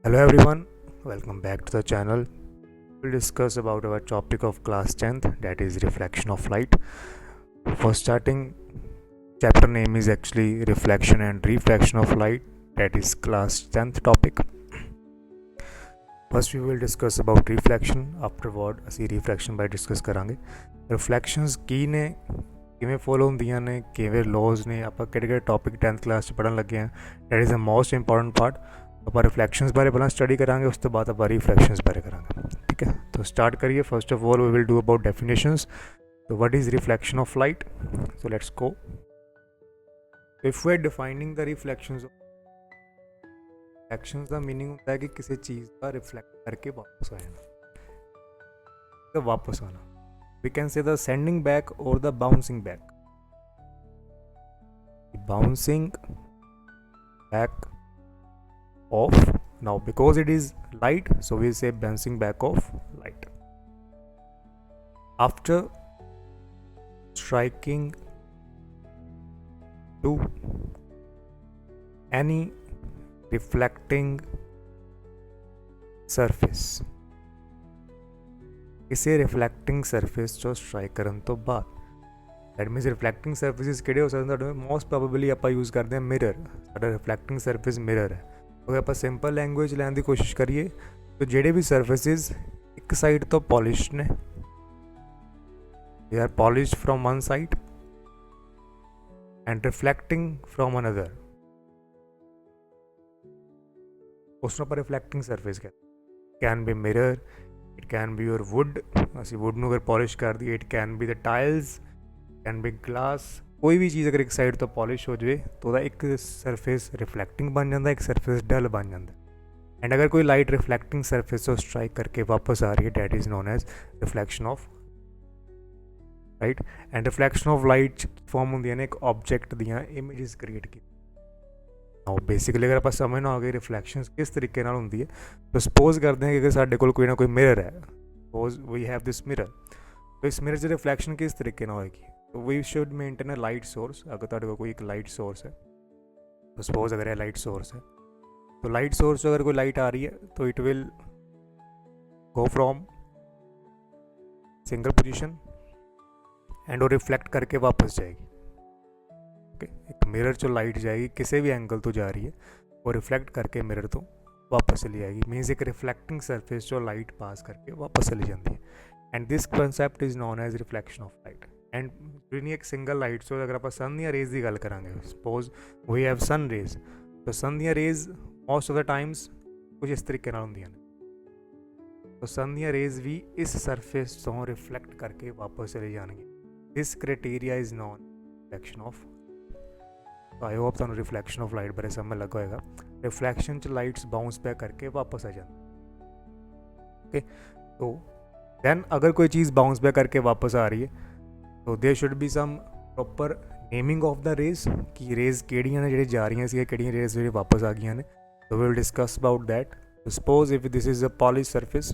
Hello everyone, welcome back to the channel. We'll discuss about our topic of class 10th, that is reflection of light. For starting, chapter name is actually reflection and refraction of light, that is class 10th topic. First we will discuss about reflection, afterward ਅਸੀਂ refraction ਬਾਰੇ discuss ਕਰਾਂਗੇ। Reflections ਕੀ ਨੇ, ਕਿਵੇਂ follow ਹੁੰਦੀਆਂ ਨੇ, ਕਿਵੇਂ laws ਨੇ, ਆਪਾਂ ਕਿਹੜੇ ਟੌਪਿਕ 10th ਕਲਾਸ 'ਚ ਪੜ੍ਹਨ ਲੱਗੇ ਹਾਂ, that is the most important part। ਆਪਾਂ ਰਿਫਲੈਕਸ਼ਨਸ ਬਾਰੇ ਪਹਿਲਾਂ ਸਟੱਡੀ ਕਰਾਂਗੇ, ਉਸ ਤੋਂ ਬਾਅਦ ਆਪਾਂ ਰਿਫਲੈਕਸ਼ਨਸ ਬਾਰੇ ਕਰਾਂਗੇ। ਠੀਕ ਹੈ, ਤਾਂ ਸਟਾਰਟ ਕਰੀਏ। First of all we will do about definitions. So what is reflection of light? So let's go. If we're defining the reflections the meaning होता है कि किसी चीज़ का रिफ्लेक्ट करके वापस आना, तो वापस आना। We can say the sending back or the bouncing back. Bouncing back of, now because it is light, so we say bouncing back of light. After striking to any reflecting surface, किसी रिफ्लैक्टिंग surface जो strike करन तो बाद, that मीनस रिफ्लैक्टिंग surfaces किहड़े हो सकदे ने? Most probably आपां use करते हैं मिरर। साडा रिफ्लैक्टिंग सरफेस मिरर है। अगर आप सिंपल लैंग्वेज लैन की कोशिश करिए तो जेडे भी सरफेसिस एक साइड तो पॉलिश्ड ने, they are polished from one side and reflecting from another, उसनों पर रिफ्लैक्टिंग सरफेस कहते हैं। Can be mirror, it can be your wood, असी वुड नूं अगर पॉलिश कर दी, it can be the tiles, can be glass. कोई भी चीज़ अगर एक साइड तो पॉलिश हो जाए तो एक सरफेस रिफ्लैक्टिंग बन जाता है, एक सरफेस डल बन जाता है। एंड अगर कोई लाइट रिफ्लैक्टिंग सरफेस को स्ट्राइक करके वापस आ रही है, that is known as reflection of light. And reflection of light form होंगे ने एक ऑब्जेक्ट दियाँ इमेजिज क्रिएट की। बेसिकली अगर आप समझना हो गए रिफ्लैक्शन किस तरीके नाल होंदी है, तो सपोज करते हैं कि अगर साडे कोल कोई ना कोई मिरर है, suppose we have this mirror, तो इस मिरर से रिफ्लैक्शन किस तरीके नाल होएगी? तो we should maintain a light source. अगर तुहाडे कोल कोई एक लाइट सोर्स है, तो सपोज अगर यह लाइट सोर्स है, तो लाइट सोर्स अगर कोई लाइट आ रही है तो it will go from single position and वो रिफ्लैक्ट करके वापस जाएगी। ओके, एक मिरर जो लाइट जाएगी किसी भी एंगल तो जा रही है, वो रिफ्लैक्ट करके मिरर तो वापस चली जाएगी। मीन्स एक रिफ्लैक्टिंग सरफेस जो लाइट पास करके वापस चली जाती है। And this concept is known as reflection of light. And नहीं एक सिंगल लाइट सोर्स, अगर आप सन दी रेज की गल करांगे, suppose we have sun rays, तो सन दी rays most of the times कुछ इस तरीके नाल होंदियां ने, तो सन दी रेज भी इस सरफेस तो रिफ्लैक्ट करके वापस चले जाएंगे। This criteria is non reflection of. तो आई होप तुहानूं रिफ्लैक्शन ऑफ लाइट बारे समझ लगा होएगा। रिफ्लैक्शन च लाइट्स बाउंस बैक करके वापस आ जाती। ओके, तो दैन अगर कोई चीज़ बाउंस बैक करके वापस आ रही है, तो there should be some proper naming of the rays, कि रेज केड़ियां ने जेह्ड़ी जा रही सी, केड़ियां रेज जेह्ड़ी वापस आ गई ने। तो we will discuss about that. Suppose if this is a polish surface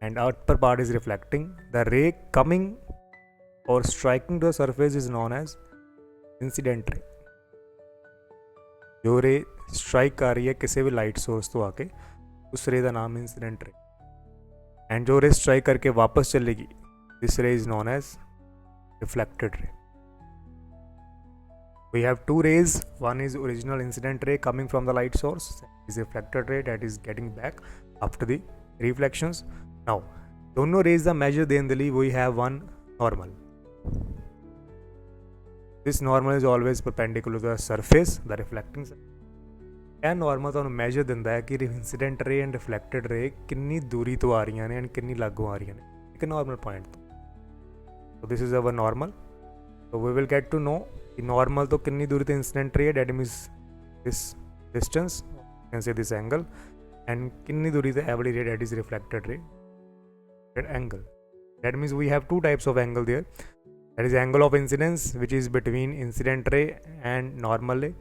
and upper part is reflecting, the ray coming or striking to the surface is known as incident रे। जो रे स्ट्राइक कर रही है किसी भी लाइट सोर्स तो आके, उस रे का नाम इंसीडेंट रे। एंड जो रे स्ट्राइक करके वापस चलेगी, this ray is known as reflected ray. We have two rays, one is original incident ray coming from the light source, is reflected ray that is getting back after the reflections. Now दोनों rays का measure देने के लिए we have one normal. This normal is always perpendicular to the surface, the reflecting surface. यह normal तुहानूं measure दिंदा है कि इंसीडेंट रे एंड रिफ्लैक्टेड रे कितनी दूरी तो आ रही ने एंड कितनी लागू आ रही ने एक नॉर्मल पॉइंट तो। So this is our normal. So we will get to know कि नॉर्मल तो कितनी दूरी तो इंसिडेंट रे है, that means this distance, can say this angle, and कितनी दूरी तो एवरी रे, डेट इज रिफ्लैक्टेड रे, that angle. That means we have two types of angle there. That is angle of incidence, which is between incident ray and normal ray,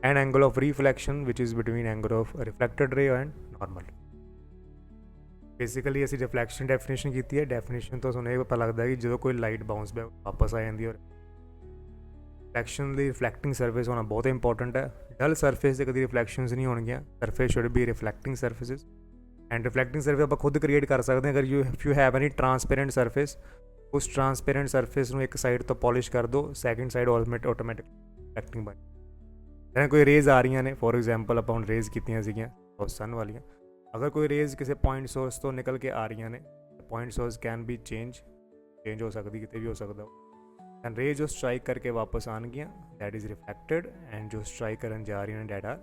and angle of reflection, which is between angle of reflected ray and normal. Basically असी reflection definition की है। Definition तो सुने पता लगता है कि जो कोई लाइट बाउंस बैक वापस आ जाती है, और ਰਿਫਲੈਕਸ਼ਨ ਲਈ ਰਿਫਲੈਕਟਿੰਗ ਸਰਫੇਸ ਹੋਣਾ ਬਹੁਤ ਇੰਪੋਰਟੈਂਟ ਹੈ। ਡਲ ਸਰਫੇਸ 'ਤੇ ਕਦੀ ਰਿਫਲੈਕਸ਼ਨਸ ਨਹੀਂ ਹੋਣਗੀਆਂ। Surface should be reflecting surfaces and reflecting surface ਆਪਾਂ ਖੁਦ ਕ੍ਰੀਏਟ ਕਰ ਸਕਦੇ ਹਾਂ। ਅਗਰ you have any transparent surface, ਉਸ ਟਰਾਂਸਪੇਰੈਂਟ ਸਰਫੇਸ ਨੂੰ ਇੱਕ ਸਾਈਡ ਤੋਂ ਪੋਲਿਸ਼ ਕਰ ਦਿਓ, ਸੈਕਿੰਡ ਸਾਈਡ ਆਟੋਮੈਟਿਕ ਰਿਫਲੈਕਟਿੰਗ ਬਣ। ਜਿਵੇਂ ਕੋਈ ਰੇਜ਼ ਆ ਰਹੀਆਂ ਨੇ, ਫੋਰ ਐਗਜ਼ਾਮਪਲ ਆਪਾਂ ਹੁਣ ਰੇਜ਼ ਕੀਤੀਆਂ ਸੀਗੀਆਂ ਸਨ ਵਾਲੀਆਂ, ਅਗਰ ਕੋਈ ਰੇਜ਼ ਕਿਸੇ ਪੁਆਇੰਟ ਸੋਰਸ ਤੋਂ ਨਿਕਲ ਕੇ ਆ ਰਹੀਆਂ ਨੇ, point source can be change ਹੋ ਸਕਦੀ, ਕਿਤੇ ਵੀ ਹੋ ਸਕਦਾ। ਐਂਡ ਰੇ ਜੋ ਸਟ੍ਰਾਈਕ ਕਰਕੇ ਵਾਪਸ ਆਉਣਗੀਆਂ ਦੈਟ ਇਜ਼ ਰਿਫਲੈਕਟਡ, ਐਂਡ ਜੋ ਸਟ੍ਰਾਈਕ ਕਰਨ ਜਾ ਰਹੀਆਂ ਨੇ that are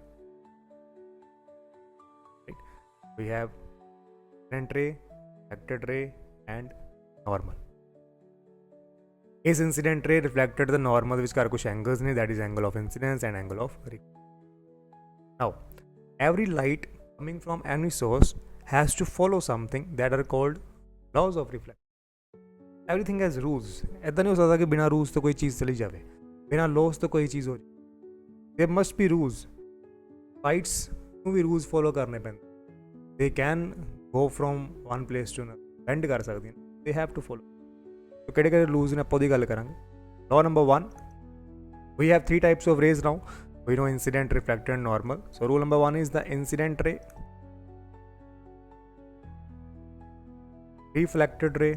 we have incident ray, reflected ray and normal. Is incident ray reflected the normal ਵਿਚਕਾਰ ਕੁਝ angles ਨੇ, that is angle of incidence and angle of reflection. Now every light coming from any source has to follow something that are called laws of reflection. Everything has rules. ਇੱਦਾਂ ਨਹੀਂ ਹੋ ਸਕਦਾ ਕਿ ਬਿਨਾਂ rules ਤੋਂ ਕੋਈ ਚੀਜ਼ ਚਲੀ ਜਾਵੇ, ਬਿਨਾਂ ਲੋਸ ਤੋਂ ਕੋਈ ਚੀਜ਼ ਹੋ ਜਾਵੇ। there must be rules. Lights ਨੂੰ ਵੀ ਰੂਲਸ ਫੋਲੋ ਕਰਨੇ ਪੈਂਦੇ। they can go from one place to another, bend ਕਰ ਸਕਦੀਆਂ, they have to follow. so ਕਿਹੜੇ ਰੂਲਸ ਨੇ ਆਪਾਂ ਉਹਦੀ ਗੱਲ ਕਰਾਂਗੇ। law number 1, we have 3 types of rays now. we know incident, reflected and normal. so rule number 1 is the incident ray, reflected ray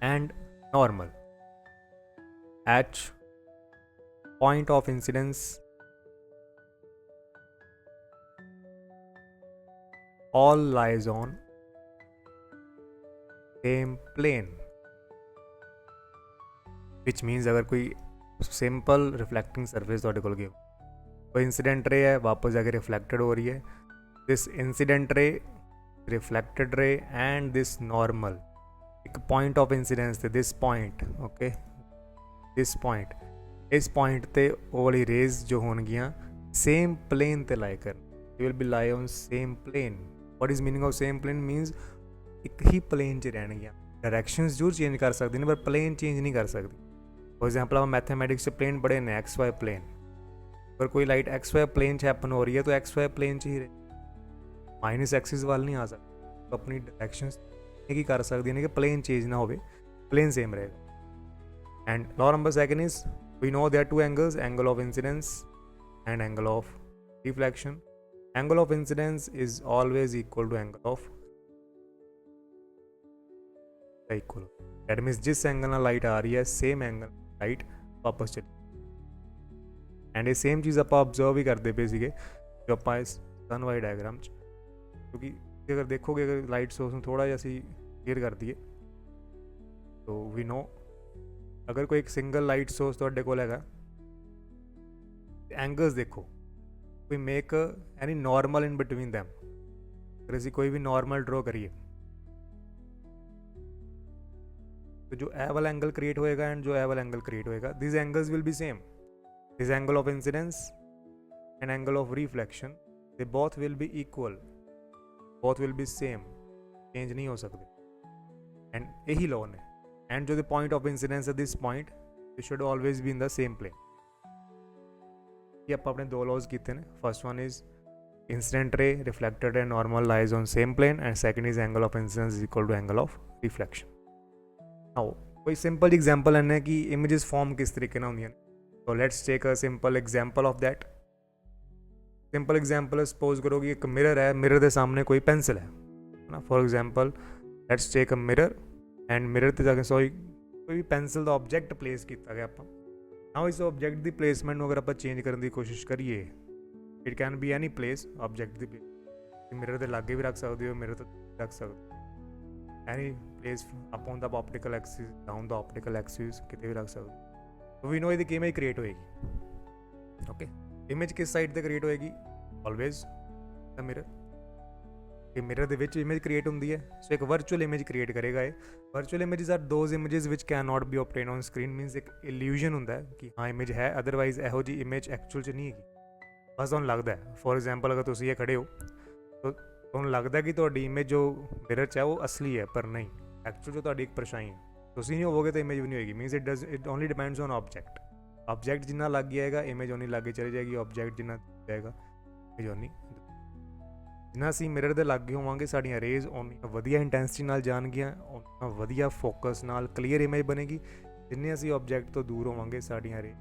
and normal. At point of incidence all lies on same plane, which means अगर कोई simple रिफ्लैक्टिंग surface ਤੁਹਾਡੇ ਕੋਲ ਗਿਆ, कोई incident ray है वापस जाके रिफ्लैक्टेड हो रही है, this incident ray, reflected ray and this normal, एक पॉइंट ऑफ इंसिडेंस ते this point, okay this point, इस पॉइंट ते वो वाली रेज जो होणगियां सेम प्लेन ते लाई कर, they will be lie on same plane. What is meaning of same plane means एक ही प्लेन च रहणगियां, डायरैक्शनस जरूर चेंज कर सकदी ने पर प्लेन चेंज नहीं कर सकदी। फॉर एग्जाम्पल आप मैथमेटिक्स से प्लेन पढ़े ने एक्स वाई प्लेन, अगर कोई लाइट एक्स वाई प्लेन च हैपन हो रही है तो एक्स वाई प्लेन च ही रहे, माइनस एक्सिस वाल नहीं आ सकती। तो अपनी डायरैक्शनस की कर सकती है कि प्लेन चेंज ना हो, प्लेन सेम रहेगा। And law number 2 is we know there 2 angles, angle of incidence and angle of reflection. Angle of incidence is always equal to angle of equal, that means जिस angle ना light आ रही है same angle light वापस चली। And ये same चीज़ आप observe भी करते पे सीगे जो आप इस सन वाई डायग्राम च, क्योंकि अगर देखोगे अगर लाइट सोर्स में थोड़ा जैसी क्लियर कर दिए तो वी नो अगर कोई एक सिंगल लाइट सोर्स तो को लगा एंगल्स देखो, we make any normal in between them. अगर असी कोई भी नॉर्मल ड्रॉ करिए तो जो ए वाला एंगल क्रिएट होएगा एंड जो ए वाला एंगल क्रिएट होएगा, this angles will be same. This angle of incidence and angle of reflection they both will be equal, both will be same, change नहीं हो सकते। and यही लॉ ने, and जो the point of incidence at this point it should always be in the same plane। ये आप अपने 2 laws कीते ने, first one is incident ray, reflected ray, normal lies on same plane, and second is angle of incidence is equal to angle of reflection। now कोई simple example है कि images form किस तरीके ना होंदियां, so let's take a simple example of that। Simple example suppose करो कि एक मिरर है, मिरर के सामने कोई पेंसिल है ना, for example let's take a mirror and mirror ते जाके सॉरी कोई भी पेंसिल का ऑब्जेक्ट प्लेस किया गया आप नाउ इस ऑब्जेक्ट की प्लेसमेंट अगर आप चेंज करने की कोशिश करिए, it can be any place object की प्लेस, मिरर के लागे भी रख सकते हो, मिरर तो रख सकते any place up on the optical axis, down the optical axis, कितने भी रख सकते। तो वी नो ये इमेज क्रिएट होएगी। ओके इमेज किस साइड से क्रिएट होएगी, ऑलवेज द मिरर। ये मिरर दे विच इमेज क्रिएट होंदी है, सो एक वर्चुअल इमेज क्रिएट करेगा। ये virtual images are those images which can not be obtain on screen, means एक इल्यूजन होंदा है कि हाँ इमेज है, अदरवाइज ਇਹੋ जी इमेज एक्चुअल च नहीं हैगी, बस ਤੁਹਾਨੂੰ ਲੱਗਦਾ ਹੈ। फॉर एग्जाम्पल अगर ਤੁਸੀਂ ਇਹ खड़े हो तो ਤੁਹਾਨੂੰ ਲੱਗਦਾ कि ਤੁਹਾਡੀ इमेज जो मिरर च है वो असली है, पर नहीं, एक्चुअल जो ਤੁਹਾਡੀ ਇੱਕ ਪਰਛਾਈ ਹੈ, ਤੁਸੀਂ ਨਹੀਂ ਹੋਵੋਗੇ ਤਾਂ इमेज भी नहीं होएगी। Means it only depends on object. Object जिन्ना लग जाएगा इमेज उन्नी लागे चली जाएगी, ऑब्जेक्ट जिन्ना जाएगा इमेज उन्नी। जिन्ना असीं मिरर दे लागे होवांगे साड़ियां रेज उन्नी वधिया इंटेंसिटी नाल जाणगियां, उन्ना वधिया फोकस नाल क्लीयर इमेज बनेगी। जिन्ने असीं ऑब्जैक्ट तो दूर होवांगे साडियां रे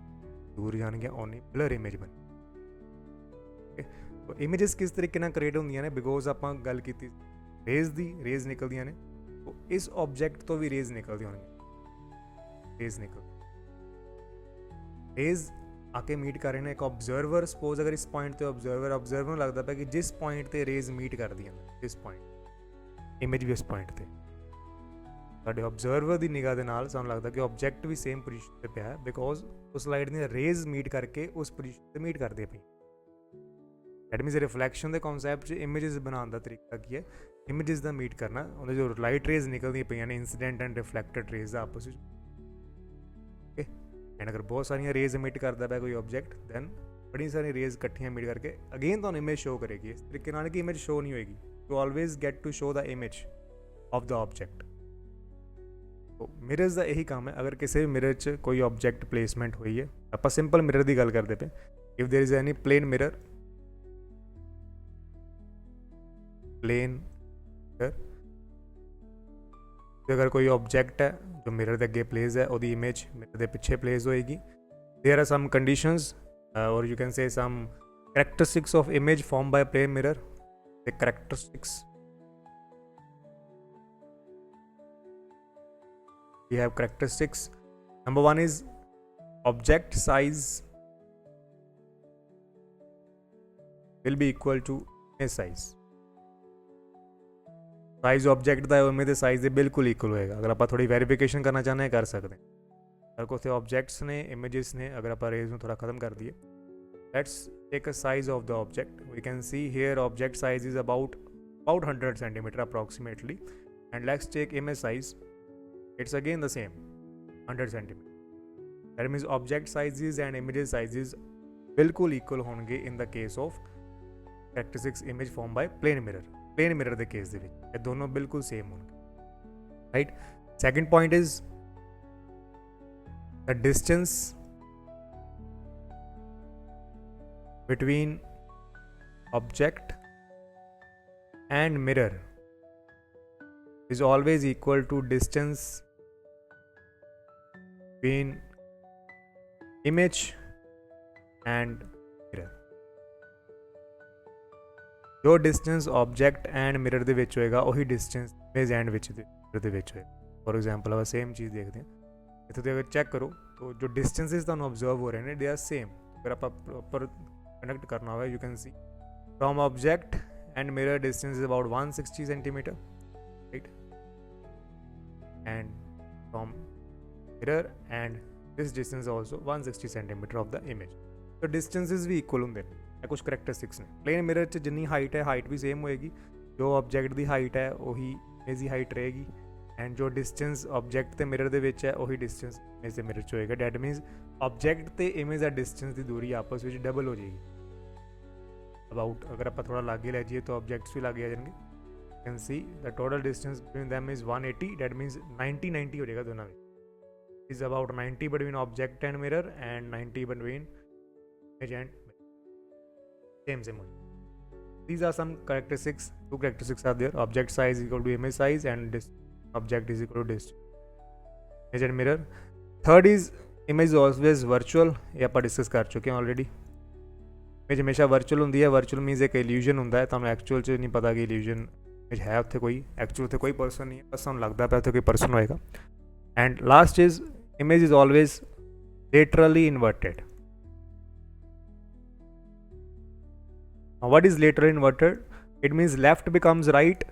दूर जाणगीਆਂ ਓਨੀ ਬਲਰ ਇਮੇਜ ਬਣ। तो इमेजेस किस तरीके ਨਾਲ ਕ੍ਰੀਏਟ ਹੁੰਦੀਆਂ ਨੇ, ਬਿਕੋਜ਼ ਆਪਾਂ ਗੱਲ ਕੀਤੀ ਰੇਜ਼ ਦੀ, ਰੇਜ਼ ਨਿਕਲਦੀਆਂ ਨੇ, तो इस ऑब्जेक्ट तो भी रेज निकलती होंगी, रेज आके मीट कर रहे हैं एक ऑब्जर्वर। सपोज अगर इस पॉइंट ते ऑब्जर्वर ਨੂੰ लगता है कि जिस पॉइंट ते रेज मीट कर दी जिस पॉइंट इमेज भी उस पॉइंट ते ਸਾਡੇ ऑब्जर्वर की निगाह ਦੇ ਨਾਲ ਸਾਨੂੰ लगता कि ऑब्जेक्ट भी सेम पोजीशन ਤੇ ਪਿਆ है, बिकॉज उस लाइट ਦੀਆਂ रेज मीट करके उस पोजीशन ਤੇ मीट करते पई। दैट मीनस रिफ्लैक्शन के कॉन्सैप्ट इमेजेस बनाने का तरीका की है, इमेजेस का मीट करना, उन्हें जो लाइट रेज निकलती पे ने इंसीडेंट एंड रिफ्लैक्टेड रेज आपस में, ओके। एंड अगर बहुत सारिया रेज इमिट करता है कोई ऑब्जेक्ट, दैन बड़ी सारी रेज इकट्ठियां इमिट करके अगेन तो इमेज शो करेगी। इस तरीके नाल कि इमेज शो नहीं होएगी, to always get to show the image of the object. तो मिरर्स का यही काम है। अगर किसी भी मिरर च कोई ऑब्जेक्ट प्लेसमेंट हुई है, आप सिंपल मिरर की गल करते पे, if there is any plane mirror, अगर कोई ऑब्जेक्ट है जो मिरर के अगे प्लेस है, वो इमेज मिरर के पिछे प्लेस होएगी। देयर आर सम कंडीशंस और you can say some characteristics of image form by plane mirror. The characteristics we have characteristics. Number one is object size will be equal to image size. Size object का उम्मीद size के बिल्कुल equal होएगा। अगर आप थोड़ी verification करना चाहते हैं कर सकते हैं। अगर कुछ ऑब्जेक्ट्स ने, इमेजेस ने, अगर आप रेज में थोड़ा खत्म कर दिए, let's take a size of the object. We can see here object size is about 100 centimetre approximately, and let's take image size, it's again the same 100 centimeter. That means object sizes and image sizes बिल्कुल equal होंगे in the case of characteristics image formed by plane mirror. Plane mirror के case दे विच ये दोनों बिल्कुल same होंगे, right? Second point is the distance between object and mirror is always equal to distance between image and mirror. जो distance object and mirror दे विच होएगा वही डिस्टेंस इमेज एंड विच मिरर दे विच होएगा। फॉर एग्जांपल आप सेम चीज़ देखते हैं, इतने तो अगर चेक करो तो जो डिस्टेंसेस तुहानू ऑब्जर्व हो रहे हैं दे आर सेम। अगर आप प्रॉपर कनेक्ट करना हो, you can see from object and mirror distance is about 160 centimetre, right? And from mirror and this distance also 160 centimeter of the image. So distances भी equal होंगे। ये कुछ characteristics ने। Plane mirror च जिन्नी height है, हाइट भी same होएगी, जो ऑब्जेक्ट की हाइट है वही इमेज की हाइट रहेगी, एंड जो डिस्टेंस ऑब्जेक्ट ते मिरर दे विच है वही डिस्टेंस इमेज ते मिरर च होएगा। डैट मीनस ऑब्जेक्ट ते इमेज का डिस्टेंस की दूरी आपस में डबल हो जाएगी। अबाउट अगर आप थोड़ा लागे लै जाइए तो ऑब्जेक्ट्स भी लागे आ जाएंगे। can see the total distance between them is 180, that means 90 हो जाएगा दोनों में, is about 90 between object and mirror and 90 between image and mirror. Same. These are some characteristics. Two characteristics are there. Object size is equal to image size and object is equal to distance image and mirror. Third is image is always virtual. ये आप discuss कर चुके हैं already. Image हमेशा virtual होंगी है। Virtual मीनस एक illusion होंगे, तो एक्चुअल च नहीं पता कि इल्यूजन इमेज है उत्थे कोई, एक्चुअल उत्थे कोई परसन नहीं है, बस सानूं लगता पिया उत्थे कोई परसन होएगा। And last is image is always laterally inverted. What is laterally inverted? It means left becomes right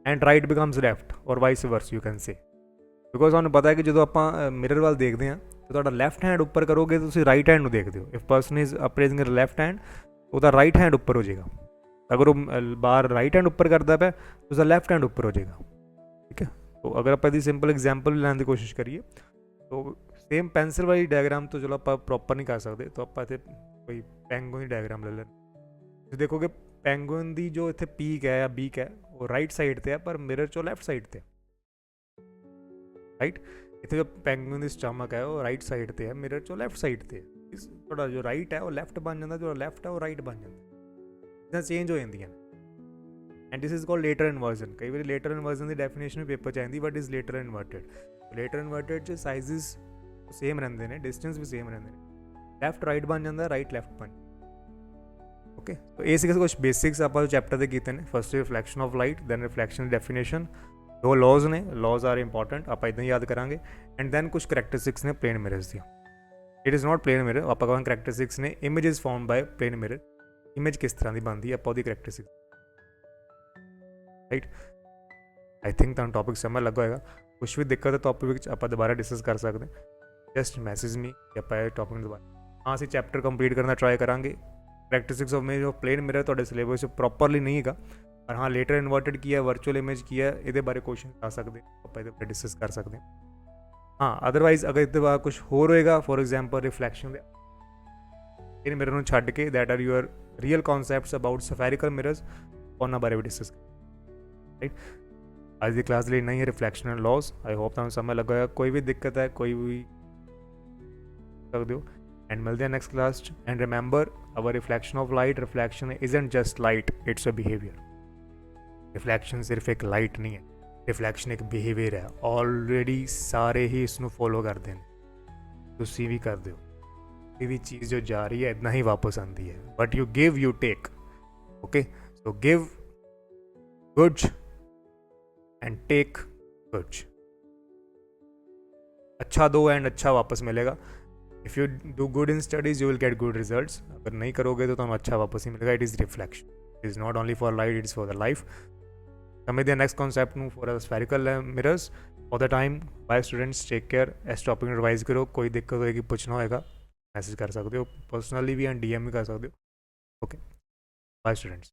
and right becomes left और vice versa, you can say. Because सानूं पता है कि जो आप मिरर वाल देखते हैं तो तुहाडा लैफ्ट हैंड उपर करोगे तो तुसीं राइट हैंड नूं देखदे हो। If person is appraising left hand, उसका राइट हैंड उपर हो जाएगा। अगर वो बार राइट हैंड उपर करता है तो उसका लैफ्ट हैंड उपर हो जाएगा, ठीक है। तो अगर आप सिंपल एग्जाम्पल लैने की कोशिश करिए तो सेम पेंसिल वाली डायग्राम तो चलो आप प्रॉपर नहीं कर सकते, तो आप इतने कोई पेंगुइन की डायग्राम ले लें। देखोगे पेंगुइन की जो इतने पीक है या बीक है वो राइट साइड पर है, पर मिरर चो लैफ्ट साइड पर, राइट। इतने जो पेंगुइन की स्टमक है वो राइट साइड पर है, मिरर चो लैफ्ट साइड पर है। थोड़ा जो राइट है वो लैफ्ट बन जाता, जो लैफ्ट है वो राइट बन जाता, चीज़ां चेंज हो जांदियां। And this is called letter inversion. कई बार लेटर इनवर्जन की डेफिनेशन भी पेपर चाहिए, what is letter inverted. Letter inverted च साइजिज सेम रहते हैं, डिस्टेंस भी सेम रहते हैं, लैफ्ट राइट बन जाता, राइट लैफ्ट बन। ओके, तो ये सीखे कुछ बेसिक्स आप चैप्टर के किए हैं। First reflection of light, then reflection definition, दो लॉज ने, लॉज आर इंपॉर्टेंट, आप इदा याद करांगे। एंड दैन कुछ करैक्टरिस्टिक्स ने प्लेन मिरर्स दी। It is not plane mirror, आप करैक्टरिस्टिक्स ने image is found by plane mirror, image किस तरह की बनती है आप करैक्टरिस्टिक्स, राइट। आई थिंक तुम टॉपिक समझ लगा होगा। कुछ भी दिक्कत है टॉपिक आप दोबारा डिस्कस कर सकते हैं, जस्ट मैसेज मी आप टॉपिक दोबारा। हाँ, असं चैप्टर कंप्लीट करना ट्राई करांगे। Characteristics of image of plane mirror तो सिलेबस प्रॉपरली नहीं है, पर हाँ लेटर इन्वर्टेड किया, वर्चुअल इमेज किया, ये बारे क्वेश्चन आ सकते आप ये डिस्कस कर सकते हैं। हाँ, अदरवाइज अगर इसके बाद कुछ होर होएगा, for example reflection in mirror ਨੂੰ ਛੱਡ ਕੇ that are your real concepts about spherical mirrors, उन्होंने बारे भी डिस्कस राइट। आज की क्लास लिए नहीं है reflection and laws. I hope तुम समझ लगा होगा। कोई भी दिक्कत है कोई भी सकते हो, एंड मिलते हैं next class. And remember our reflection of light, reflection isn't just light, it's a behaviour. Reflection सिर्फ एक लाइट नहीं है, रिफ्लैक्शन एक बिहेवियर है। ऑलरेडी सारे ही इसको फॉलो करते हैं, तुसी भी कर दो। कोई भी चीज़ जो जा रही है इतना ही वापस आती है, but you give you take. Okay, so give good and take good. अच्छा दो एंड अच्छा वापस मिलेगा। If you do good in studies you will get good results. अगर नहीं करोगे तो तुम्हें अच्छा वापस ही मिलेगा। It is reflection, it is not only for light, it is for the life. समझते हैं नेक्स्ट कॉन्सैप्ट में for spherical mirrors. For the time by students, take care. इस टॉपिक में रिवाइज करो, कोई दिक्कत होगी पूछना होगा मैसेज कर सकते हो, पर्सनली भी एंड DM भी कर सकते हो। Okay, bye students.